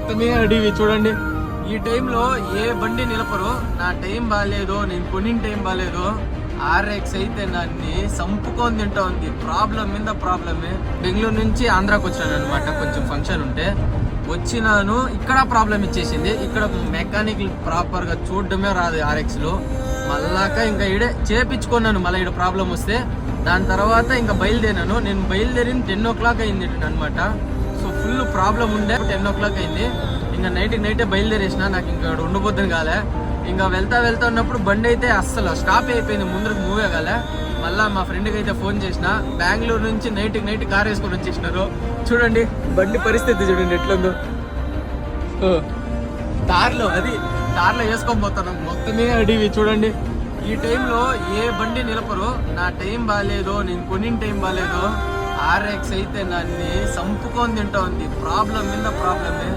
మొత్తమే అడివి చూడండి. ఈ టైంలో ఏ బండి నిలపరు. నా టైం బాగాలేదు, నేను కొనిన టైం బాగాలేదు. ఆర్ఎక్స్ అయితే నన్ను సంపుకొని తింటా ఉంది. ప్రాబ్లం మీద ప్రాబ్లమే. బెంగళూరు నుంచి ఆంధ్రాకి వచ్చాను అనమాట, కొంచెం ఫంక్షన్ ఉంటే వచ్చినాను. ఇక్కడ ప్రాబ్లం ఇచ్చేసింది. ఇక్కడ మెకానిక్ ప్రాపర్ గా చూడడమే రాదు ఆర్ఎక్స్ లో. మళ్ళాక ఇంకా ఇడే చేపించుకున్నాను. మళ్ళీ ఇక్కడ ప్రాబ్లం వస్తే దాని తర్వాత ఇంకా బయలుదేరాను. నేను బయలుదేరిన 10 o'clock అయింది అనమాట. సో ఫుల్ ప్రాబ్లం ఉండే 10 o'clock అయింది. ఇంకా నైటే బయలుదేరేసిన. నాకు ఇంకా ఉండబోద్దని కాలే. ఇంకా వెళ్తా ఉన్నప్పుడు బండి అయితే అస్సలు స్టాప్ అయిపోయింది, ముందుకు మూవ్ అవ్వగాలే. మళ్ళీ మా ఫ్రెండ్కి అయితే ఫోన్ చేసిన. బెంగళూరు నుంచి నైట్ కార్ వేసుకొని వచ్చేసినారు. చూడండి బండి పరిస్థితి చూడండి ఎట్లుందో. దారిలో వేసుకొని పోతాను. మొత్తమే అడివి చూడండి. ఈ టైంలో ఏ బండి నిలపరు. నా టైం బాగాలేదు, నేను కొనిన టైం బాగాలేదు. ఆర్ఎక్స్ అయితే నన్ను సంపుకొని తింటా ఉంది. ప్రాబ్లం మీద ప్రాబ్లమే.